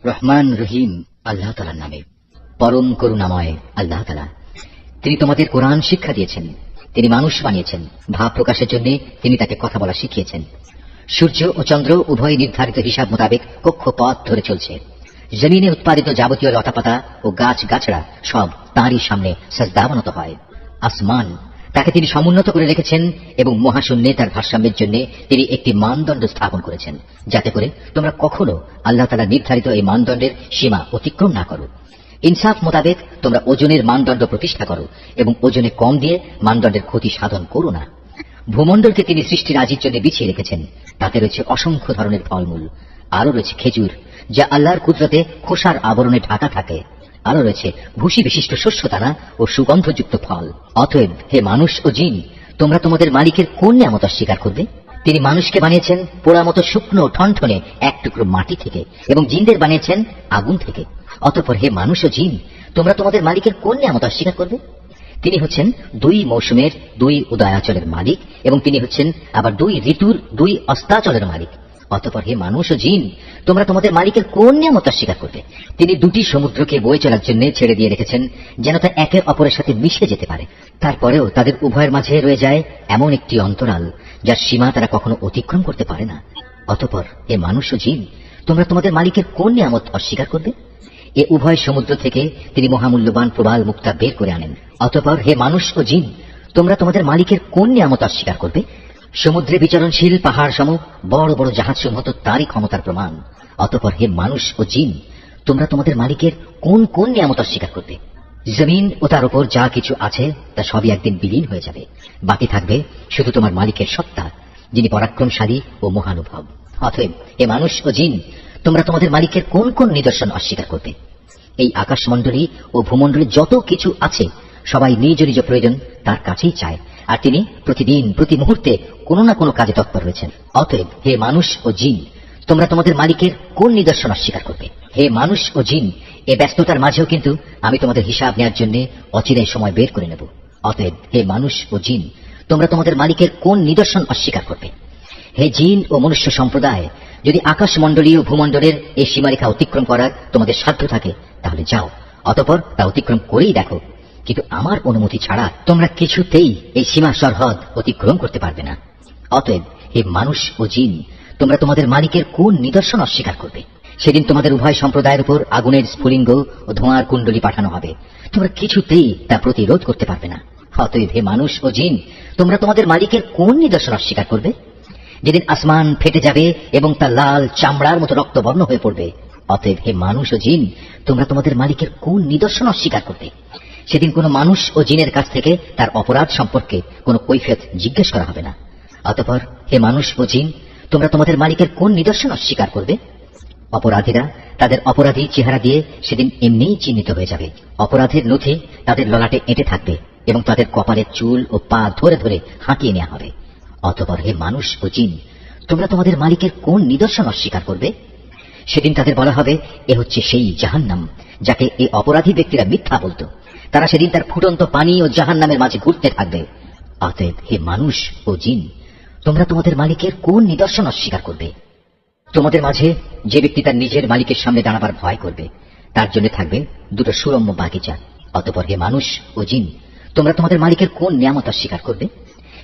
রহমান রহিম আল্লাহ তাআলার নামে। পরম করুণাময় আল্লাহ তাআলা। তিনি তোমাদের কোরআন শিক্ষা দিয়েছেন, তিনি মানুষ বানিয়েছেন, ভাব প্রকাশের জন্য তিনি তাকে কথা বলা শিখিয়েছেন। সূর্য ও চন্দ্র উভয় নির্ধারিত হিসাব মোতাবেক কক্ষপথ ধরে চলছে। জমিনে উৎপাদিত যাবতীয় লতাপাতা ও গাছ গাছড়া সব তাঁরই সামনে সাজদাবনত হয়। আসমান তাকে তিনি সমুন্নত করে রেখেছেন এবং মহাশূন্যে তার ভারসাম্যের জন্য তিনি একটি মানদণ্ড স্থাপন করেছেন, যাতে করে তোমরা কখনো আল্লাহ তাআলা নির্ধারিত এই মানদণ্ডের সীমা অতিক্রম না করো। ইনসাফ মোতাবেক তোমরা ওজনের মানদণ্ড প্রতিষ্ঠা করো এবং ওজনে কম দিয়ে মানদণ্ডের ক্ষতি সাধন করো না। ভূমণ্ডলকে তিনি সৃষ্টির আজির জন্য বিছিয়ে রেখেছেন, তাতে রয়েছে অসংখ্য ধরনের ফলমূল। আরো রয়েছে খেজুর, যা আল্লাহর কুদরতে খোসার আবরণে ঢাকা থাকে। আরো রয়েছে ভুসি বিশিষ্ট শস্যদানা ও সুগন্ধযুক্ত ফল। অতএব হে মানুষ ও জিন, তোমরা তোমাদের মালিকের কোন নিয়ামত অস্বীকার করবে? তিনি মানুষকে বানিয়েছেন পোড়া মতো শুকনো ঠনঠনে এক টুকরো মাটি থেকে এবং জিনদের বানিয়েছেন আগুন থেকে। অতঃপর হে মানুষ ও জিন, তোমরা তোমাদের মালিকের কোন নিয়ামত অস্বীকার করবে? তিনি হচ্ছেন দুই মৌসুমের দুই উদয়াচলের মালিক এবং তিনি হচ্ছেন আবার দুই ঋতুর দুই অস্তাচলের মালিক। অতঃপর হে মানুষ ও জিন, তোমরা তোমাদের মালিকের কোন নিয়ামত অস্বীকার করবে? তিনি দুটি সমুদ্রকে বয়ে চলার জন্য ছেড়ে দিয়ে রেখেছেন, যেন তা একে অপরের সাথে মিশে যেতে পারে। তারপরেও তাদের উভয়ের মাঝে রয়ে যায় এমন একটি অন্তরাল, যার সীমা তারা কখনো অতিক্রম করতে পারে না। অতঃপর হে মানুষ ও জিন, তোমরা তোমাদের মালিকের কোন নিয়ামত অস্বীকার করবে? এ উভয় সমুদ্র থেকে তিনি মহামূল্যবান প্রবাল মুক্তা বের করে আনেন। অতঃপর হে মানুষ ও জিন, তোমরা তোমাদের মালিকের কোন নিয়ামত অস্বীকার করবে? সমুদ্রে বিচরণশীল পাহাড় সম বড় বড় জাহাজ সমূহ তো তারই ক্ষমতার প্রমাণ। অতঃপর হে মানুষ ও জিন, তোমরা তোমাদের মালিকের কোন কোন নিয়ামত অস্বীকার করবে? জমিন ও তার উপর যা কিছু আছে তা সবই একদিন বিলীন হয়ে যাবে, বাকি থাকবে শুধু তোমার মালিকের সত্তা, যিনি পরাক্রমশালী ও মহানুভব। অতএব হে মানুষ ও জিন, তোমরা তোমাদের মালিকের কোন কোন নিদর্শন অস্বীকার করবে? এই আকাশমণ্ডলী ও ভূমণ্ডলে যত কিছু আছে সবাই নিজ নিজ প্রয়োজন তার কাছেই চায়, আর তিনি প্রতিদিন প্রতি মুহূর্তে কোনো না কোনো কাজে তৎপর রয়েছেন। অতএব হে মানুষ ও জিন, তোমরা তোমাদের মালিকের কোন নিদর্শন অস্বীকার করবে? হে মানুষ ও জিন, এ ব্যস্ততার মাঝেও কিন্তু আমি তোমাদের হিসাব নেওয়ার জন্য অচিরেই সময় বের করে নেব। অতএব হে মানুষ ও জিন, তোমরা তোমাদের মালিকের কোন নিদর্শন অস্বীকার করবে? হে জিন ও মনুষ্য সম্প্রদায়, যদি আকাশমণ্ডলী ও ভূমণ্ডলের এই সীমারেখা অতিক্রম করার তোমাদের সাধ্য থাকে তাহলে যাও, অতঃপর তা অতিক্রম করেই দেখো। কিন্তু আমার অনুমতি ছাড়া তোমরা কিছুতেই এই সীমা সরহদ অতিক্রম করতে পারবে না। অতএব হে মানুষ ও জিন, তোমরা তোমাদের মালিকের কোন নিদর্শন অস্বীকার করবে? সেদিন তোমাদের উভয় সম্প্রদায়ের উপর আগুনের স্ফুলিঙ্গ ও ধোঁয়ার কুণ্ডলী পাঠানো হবে, তোমরা কিছুতেই তা প্রতিরোধ করতে পারবে না। অতএব হে মানুষ ও জিন, তোমরা তোমাদের মালিকের কোন নিদর্শন অস্বীকার করবে? যেদিন আসমান ফেটে যাবে এবং তা লাল চামড়ার মতো রক্তবর্ণ হয়ে পড়বে। অতএব হে মানুষ ও জিন, তোমরা তোমাদের মালিকের কোন নিদর্শন অস্বীকার করবে? সেদিন কোনো মানুষ ও জিনের কাছ থেকে তার অপরাধ সম্পর্কে কোনো কৈফিয়ত জিজ্ঞেস করা হবে না। অতঃপর হে মানুষ ও জিন, তোমরা তোমাদের মালিকের কোন নিদর্শন অস্বীকার করবে? অপরাধীরা তাদের অপরাধী চেহারা দিয়ে সেদিন এমনিই চিহ্নিত হয়ে যাবে। অপরাধের নথি তাদের ললাটে এঁটে থাকবে এবং তাদের কপালের চুল ও পা ধরে ধরে হাঁকিয়ে নেওয়া হবে। অতঃপর হে মানুষ ও জিন, তোমরা তোমাদের মালিকের কোন নিদর্শন অস্বীকার করবে? সেদিন তাদের বলা হবে, এ হচ্ছে সেই জাহান্নাম যাকে এই অপরাধী ব্যক্তিরা মিথ্যা বলত। তারা সেদিন তার ফুটন্ত পানি ও জাহান্নামের মাঝে ঘুরতে থাকবে। অতএব হে মানুষ ও জিন, তোমরা তোমাদের মালিকের কোন নিদর্শন অস্বীকার করবে? তোমাদের মাঝে যে ব্যক্তি তার নিজের মালিকের সামনে দাঁড়াবার ভয় করবে, তার জন্য থাকবে দুটো সুরম্য বাগিচা। অতঃপর হে মানুষ ও জিন, তোমরা তোমাদের মালিকের কোন নিয়ামত অস্বীকার করবে?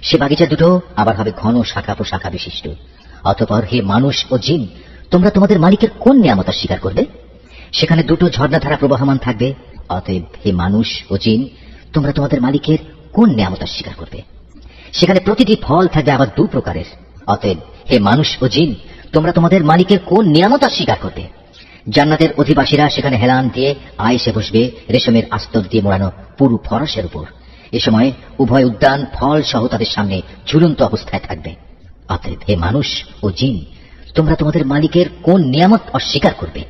সে বাগিচা দুটো আবার হবে ঘন শাখা প্রশাখা বিশিষ্ট। অতঃপর হে মানুষ ও জিন, তোমরা তোমাদের মালিকের কোন নিয়ামত অস্বীকার করবে? সেখানে দুটো ঝর্ণাধারা প্রবাহমান থাকবে। অতএব হে মানুষ ও জিন, তোমরা তোমাদের মালিকের কোন নিয়ামত অস্বীকার করবে? সেখানে প্রতিটি ফল থাকবে আবার দু প্রকারের। অতএব হে মানুষ ও জিন, তোমরা তোমাদের মালিকের কোন নিয়ামত অস্বীকার করবে? জান্নাতের অধিবাসীরা সেখানে হেলান দিয়ে আয়েসে বসবে রেশমের আস্তর দিয়ে মোড়ানো পুরু ফরসের উপর। এ সময় উভয় উদ্যান ফল সহ তাদের সামনে ঝুলন্ত অবস্থায় থাকবে। অতএব হে মানুষ ও জিন, তোমরা তোমাদের মালিকের কোন নিয়ামত অস্বীকার করবে?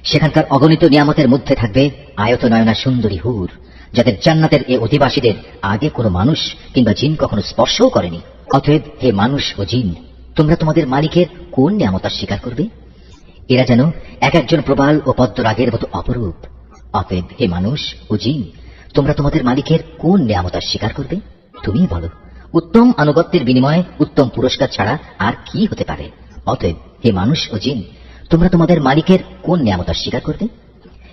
সেখানকার অগণিত নিয়ামতের মধ্যে থাকবে আয়ত নয়না সুন্দরী হুর, যাদের জান্নাতের এ অধিবাসীদের আগে কোনো মানুষ কিংবা জিন কখনো স্পর্শও করেনি। অতএব হে মানুষ ও জিন, তোমরা তোমাদের মালিকের কোন নিয়ামত অস্বীকার করবে? এরা যেন এক একজন প্রবাল ও পদ্মরাগের মতো অপরূপ। অতএব হে মানুষ ও জিন, তোমরা তোমাদের মালিকের কোন নিয়ামত অস্বীকার করবে? তুমিই বলো। উত্তম আনুগত্যের বিনিময়ে উত্তম পুরস্কার ছাড়া আর কি হতে পারে? অতএব হে মানুষ ও জিন, তোমরা তোমাদের মালিকের কোন নিয়ামত অস্বীকার করবে?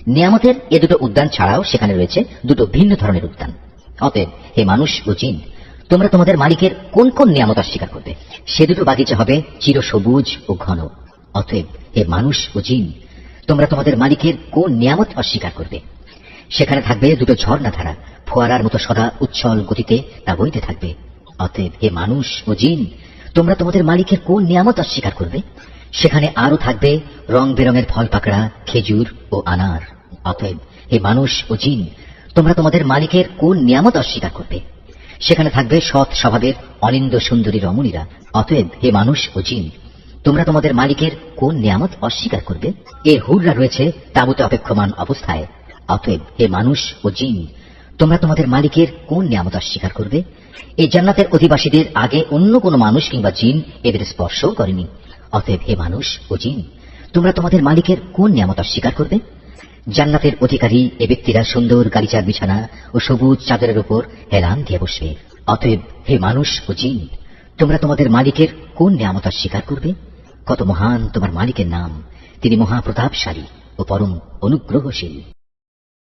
নিয়ামতের এ দুটো উদ্যান ছাড়াও সেখানে রয়েছে দুটো ভিন্ন ধরনের উদ্যান। অতএব হে মানুষ ও জিন, তোমরা তোমাদের মালিকের কোন কোন নিয়ামত অস্বীকার করবে? সে দুটো বাগিচা হবে চির সবুজ ও ঘন। অতএব হে মানুষ ও জিন, তোমরা তোমাদের মালিকের কোন নিয়ামত অস্বীকার করবে? সেখানে থাকবে দুটো ঝর্ণাধারা, ফোয়ারার মতো সদা উচ্ছল গতিতে তা বইতে থাকবে। অতএব হে মানুষ ও জিন, তোমরা তোমাদের মালিকের কোন নিয়ামত অস্বীকার করবে? সেখানে আরো থাকবে রং বেরঙের ফল পাকড়া, খেজুর ও আনার। অতএব হে মানুষ ও জিন, তোমরা তোমাদের মালিকের কোন নিয়ামত অস্বীকার করবে? সেখানে থাকবে সৎ স্বভাবের অনিন্দ সুন্দরী রমণীরা। অতএব হে মানুষ ও জিন, তোমরা তোমাদের মালিকের কোন নিয়ামত অস্বীকার করবে? এর হুররা রয়েছে তাঁবুতে অপেক্ষমান অবস্থায়। অতএব হে মানুষ ও জিন, তোমরা তোমাদের মালিকের কোন নিয়ামত অস্বীকার করবে? এই জান্নাতের অধিবাসীদের আগে অন্য কোনো মানুষ কিংবা জিন এদের স্পর্শও করেনি। অতএব হে মানুষ ও জিন, তোমরা তোমাদের মালিকের কোন নিয়ামত অস্বীকার করবে? জান্নাতের অধিকারী এ ব্যক্তিরা সুন্দর গালিচার বিছানা ও সবুজ চাদরের উপর হেলান দিয়ে বসবে। অতএব হে মানুষ ও জিন, তোমরা তোমাদের মালিকের কোন নিয়ামত অস্বীকার করবে? কত মহান তোমার মালিকের নাম! তিনি মহাপ্রতাপশালী ও পরম অনুগ্রহশীল।